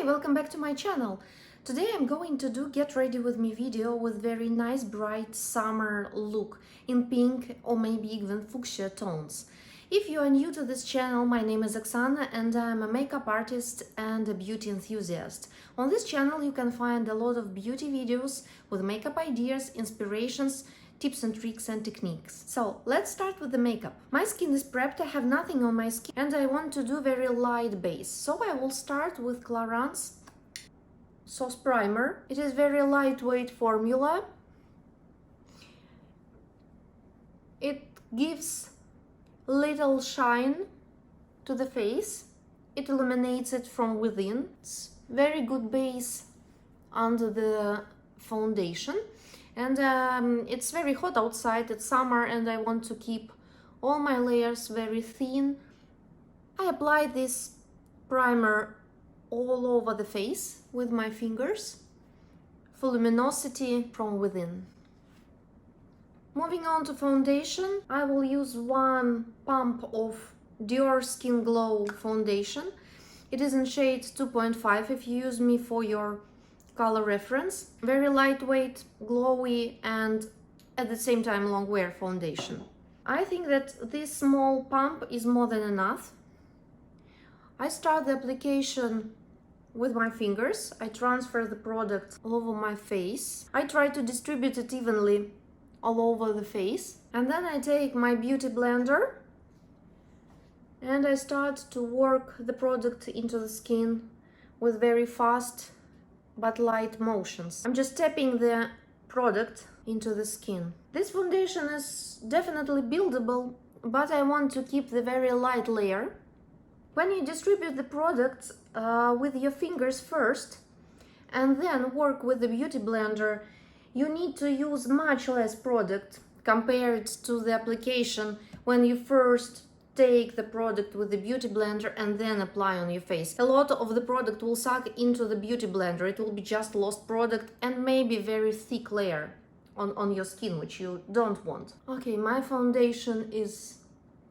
Hi, welcome back to my channel. Today I'm going to do get ready with me video with very nice bright summer look in pink or maybe even fuchsia tones. If you are new to this channel, my name is Oksana and I'm a makeup artist and a beauty enthusiast. On this channel you can find a lot of beauty videos with makeup ideas, inspirations, tips and tricks and techniques. So let's start with the makeup. My skin is prepped, I have nothing on my skin and I want to do very light base. So I will start with Clarins SOS primer. It is very lightweight formula. It gives little shine to the face. It illuminates it from within. It's very good base under the foundation. And it's very hot outside, it's summer and I want to keep all my layers very thin. I apply this primer all over the face with my fingers for luminosity from within. Moving on to foundation, I will use one pump of Dior Skin Glow foundation. It is in shade 2.5 if you use me for your color reference. Very lightweight, glowy and at the same time long wear foundation. I think that this small pump is more than enough. I start the application with my fingers. I transfer the product all over my face. I try to distribute it evenly all over the face. And then I take my beauty blender and I start to work the product into the skin with very fast but light motions. I'm just tapping the product into the skin. This foundation is definitely buildable, but I want to keep the very light layer. When you distribute the product with your fingers first and then work with the beauty blender, you need to use much less product compared to the application when you first take the product with the beauty blender and then apply on your face. A lot of the product will suck into the beauty blender. It will be just lost product and maybe very thick layer on your skin, which you don't want. Okay, my foundation is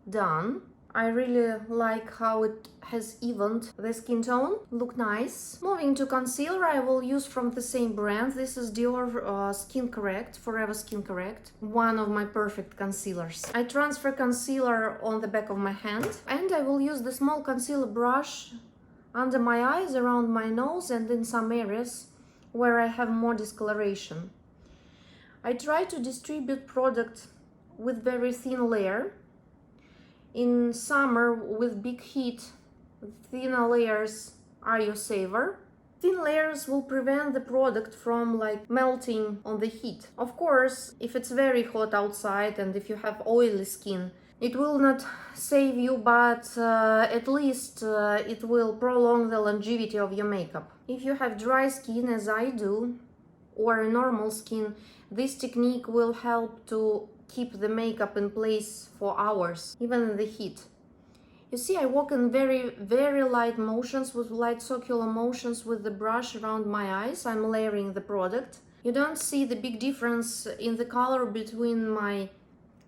done. I really like how it has evened the skin tone. Look nice. Moving to concealer, I will use from the same brand. This is Dior Skin Correct, Forever Skin Correct. One of my perfect concealers. I transfer concealer on the back of my hand and I will use the small concealer brush under my eyes, around my nose and in some areas where I have more discoloration. I try to distribute product with very thin layer. In summer with big heat, thinner layers are your saver. Thin layers will prevent the product from melting on the heat. Of course, if it's very hot outside and if you have oily skin, it will not save you, but at least it will prolong the longevity of your makeup. If you have dry skin, as I do, or a normal skin, this technique will help to keep the makeup in place for hours, even in the heat. You see, I walk in very light motions, with light circular motions with the brush around my eyes. I'm layering the product. You don't see the big difference in the color between my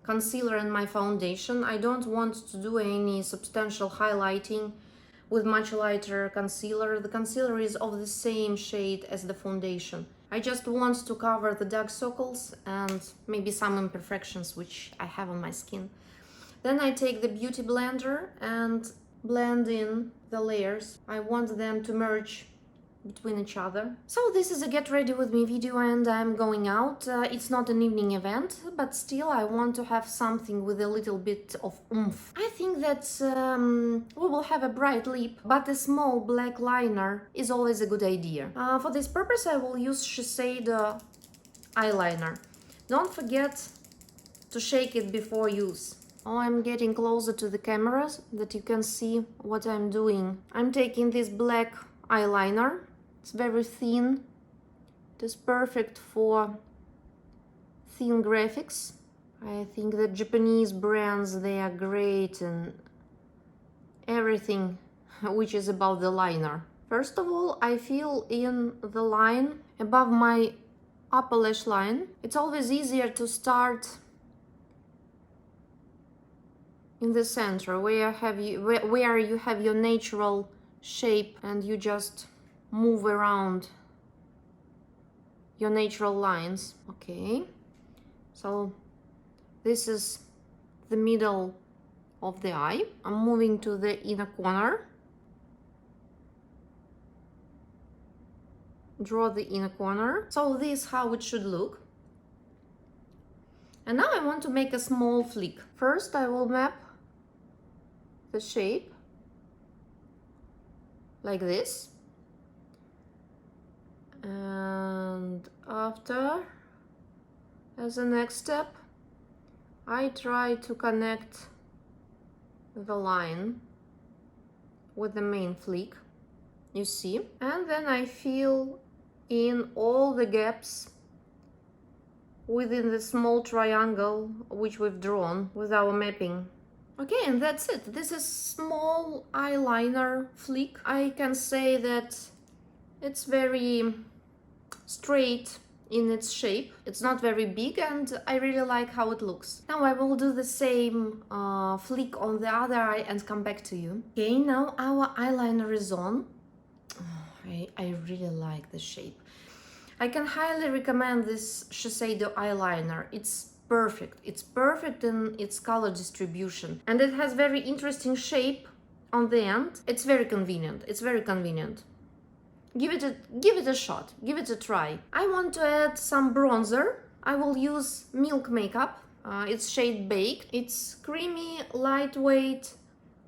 concealer and my foundation. I don't want to do any substantial highlighting with much lighter concealer. The concealer is of the same shade as the foundation. I just want to cover the dark circles and maybe some imperfections which I have on my skin. Then I take the beauty blender and blend in the layers. I want them to merge between each other. So this is a get ready with me video and I'm going out. It's not an evening event, but still I want to have something with a little bit of oomph. I think that we will have a bright lip, but a small black liner is always a good idea. For this purpose I will use Shiseido eyeliner. Don't forget to shake it before use. Oh, I'm getting closer to the camera so that you can see what I'm doing. I'm taking this black eyeliner. It's very thin. It is perfect for thin graphics. I think that Japanese brands, they are great in everything which is about the liner. First of all, I fill in the line above my upper lash line. It's always easier to start in the center where you have your natural shape and you just move around your natural lines. Okay, so this is the middle of the eye. I'm moving to the inner corner. Draw the inner corner. So this is how it should look. And now I want to make a small flick. First I will map the shape like this. And after, as a next step, I try to connect the line with the main flick, you see. And then I fill in all the gaps within the small triangle which we've drawn with our mapping. Okay, and that's it. This is small eyeliner flick. I can say that it's very straight in its shape. It's not very big and I really like how it looks. Now I will do the same flick on the other eye and come back to you. Okay, now our eyeliner is on. I really like the shape. I can highly recommend this Shiseido eyeliner. It's perfect. It's perfect in its color distribution. And it has very interesting shape on the end. It's very convenient. It's very convenient. Give it a shot. Give it a try. I want to add some bronzer. I will use Milk Makeup. It's shade Baked. It's creamy, lightweight.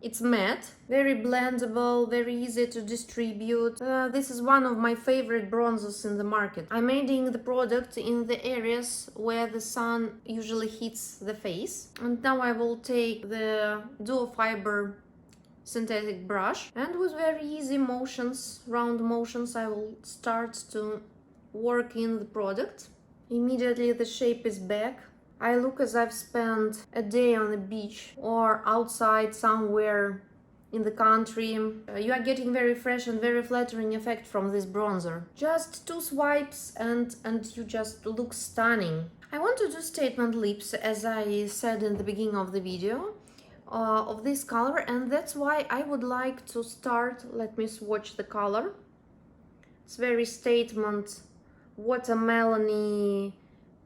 It's matte, very blendable, very easy to distribute. This is one of my favorite bronzers in the market. I'm adding the product in the areas where the sun usually hits the face. And now I will take the dual fiber synthetic brush and with very easy motions, round motions, I will start to work in the product. Immediately the shape is back. I look as I've spent a day on the beach or outside somewhere in the country. You are getting very fresh and very flattering effect from this bronzer. Just 2 swipes and you just look stunning. I want to do statement lips, as I said in the beginning of the video, of this color, and that's why I would like to start. Let me swatch the color. It's very statement, watermelony,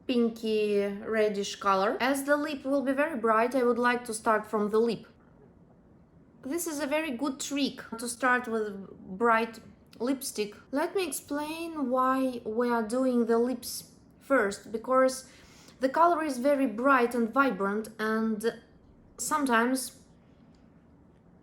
pinky reddish color. As the lip will be very bright, I would like to start from the lip. This is a very good trick to start with bright lipstick. Let me explain why we are doing the lips first, because the color is very bright and vibrant, and sometimes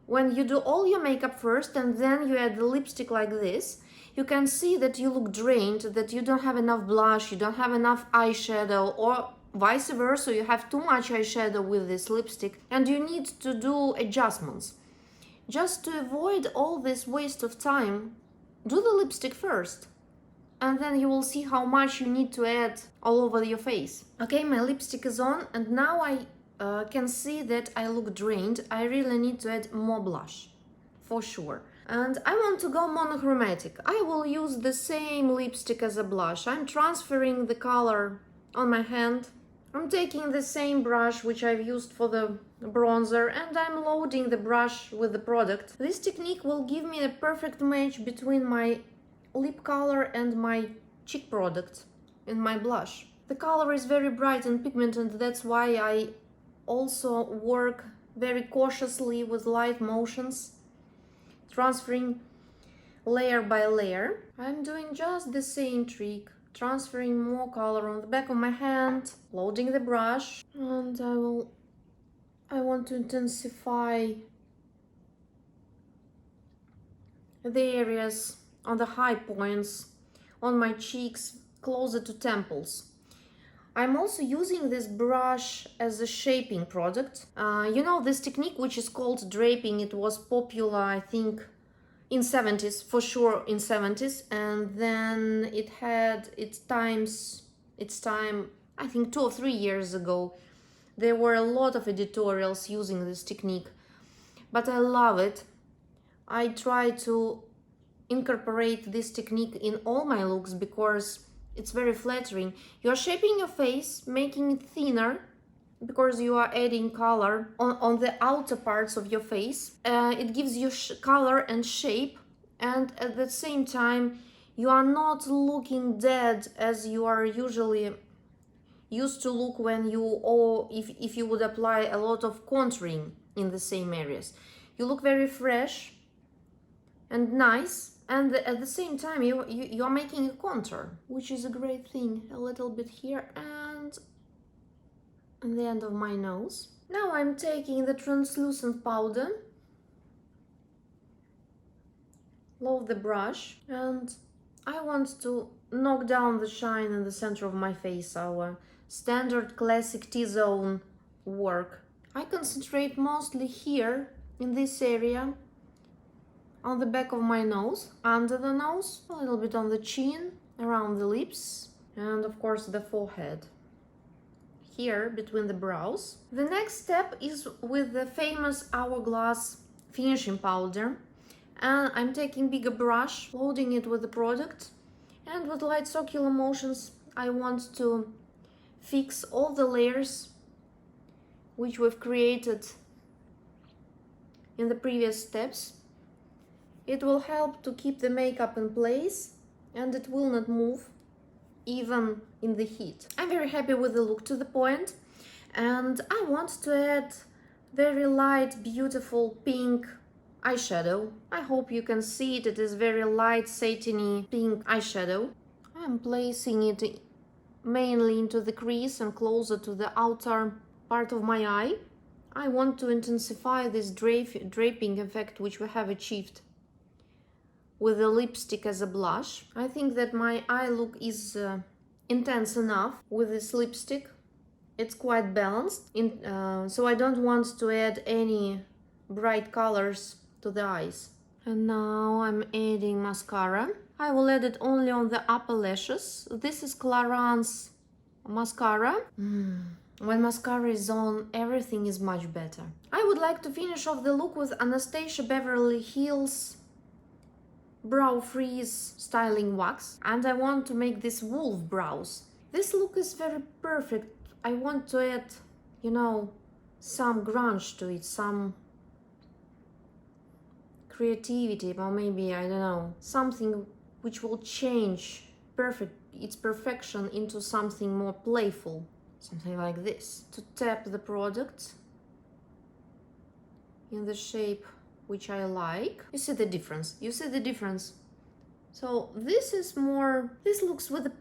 when you do all your makeup first and then you add the lipstick like this, you can see that you look drained, that you don't have enough blush, you don't have enough eyeshadow, or vice versa, you have too much eyeshadow with this lipstick and you need to do adjustments. Just to avoid all this waste of time, do the lipstick first and then you will see how much you need to add all over your face. Okay, my lipstick is on and now I can see that I look drained. I really need to add more blush, for sure. And I want to go monochromatic. I will use the same lipstick as a blush. I'm transferring the color on my hand. I'm taking the same brush which I've used for the bronzer and I'm loading the brush with the product. This technique will give me a perfect match between my lip color and my cheek product in my blush. The color is very bright and pigmented, that's why I also work very cautiously with light motions, transferring layer by layer. I'm doing just the same trick, transferring more color on the back of my hand, loading the brush, and I want to intensify the areas on the high points on my cheeks closer to temples. I'm also using this brush as a shaping product. You know, this technique which is called draping, it was popular, I think, in 70s, for sure in 70s, and then it had its time, I think 2 or 3 years ago. There were a lot of editorials using this technique, but I love it. I try to incorporate this technique in all my looks because it's very flattering. You are shaping your face, making it thinner, because you are adding color on the outer parts of your face. It gives you color and shape and at the same time you are not looking dead as you are usually used to look when you, or if you would apply a lot of contouring in the same areas. You look very fresh and nice, and at the same time you are making a contour, which is a great thing. A little bit here and on the end of my nose. Now I'm taking the translucent powder, load the brush, and I want to knock down the shine in the center of my face, our standard classic T-zone work. I concentrate mostly here in this area, on the back of my nose, under the nose, a little bit on the chin, around the lips, and of course the forehead, here between the brows. The next step is with the famous Hourglass finishing powder, and I'm taking bigger brush, loading it with the product, and with light circular motions I want to fix all the layers which we've created in the previous steps. It will help to keep the makeup in place and it will not move even in the heat. I'm very happy with the look to the point, and I want to add very light, beautiful pink eyeshadow. I hope you can see it. It is very light, satiny pink eyeshadow. I'm placing it mainly into the crease and closer to the outer part of my eye. I want to intensify this draping effect which we have achieved with the lipstick as a blush. I think that my eye look is intense enough with this lipstick. It's quite balanced, so I don't want to add any bright colors to the eyes. And now I'm adding mascara. I will add it only on the upper lashes. This is Clarins mascara. When mascara is on, everything is much better. I would like to finish off the look with Anastasia Beverly Hills Brow Freeze Styling Wax, and I want to make this wolf brows. This look is very perfect. I want to add, you know, some grunge to it, some creativity, or maybe, I don't know, something which will change its perfection into something more playful, something like this. To tap the product in the shape which I like. You see the difference? You see the difference? So this is more, this looks with a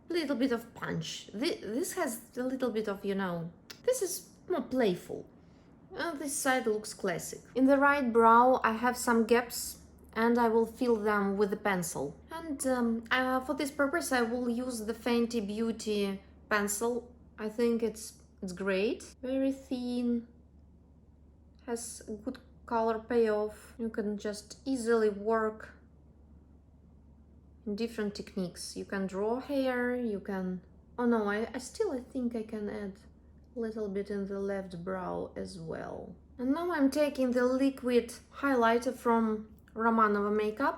little bit of punch. This has a little bit of, you know, this is more playful. This side looks classic. In the right brow I have some gaps and I will fill them with a pencil. And for this purpose I will use the Fenty Beauty pencil. I think it's great. Very thin, has a good color payoff. You can just easily work in different techniques. You can draw hair, you can... Oh no, I think I can add a little bit in the left brow as well. And now I'm taking the liquid highlighter from Romanovamakeup.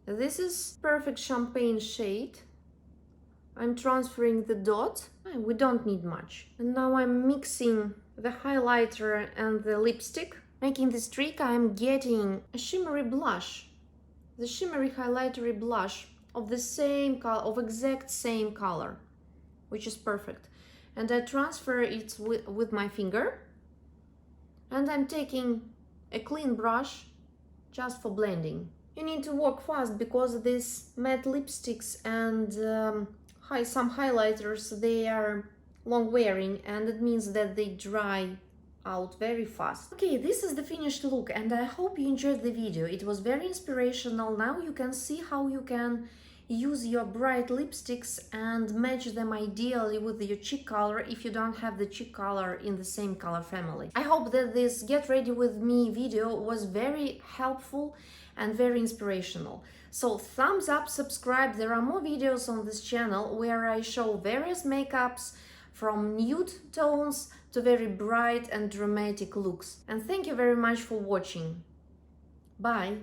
This is perfect champagne shade. I'm transferring the dot. We don't need much. And now I'm mixing the highlighter and the lipstick. Making this trick, I'm getting a shimmery blush, the shimmery highlightery blush of the same color, of exact same color, which is perfect. And I transfer it with my finger, and I'm taking a clean brush just for blending. You need to work fast because these matte lipsticks and some highlighters, they are long wearing, and it means that they dry out very fast. Okay, this is the finished look, and I hope you enjoyed the video. It was very inspirational. Now you can see how you can use your bright lipsticks and match them ideally with your cheek color if you don't have the cheek color in the same color family. I hope that this Get Ready With Me video was very helpful and very inspirational. So thumbs up, subscribe. There are more videos on this channel where I show various makeups from nude tones to very bright and dramatic looks. And thank you very much for watching. Bye!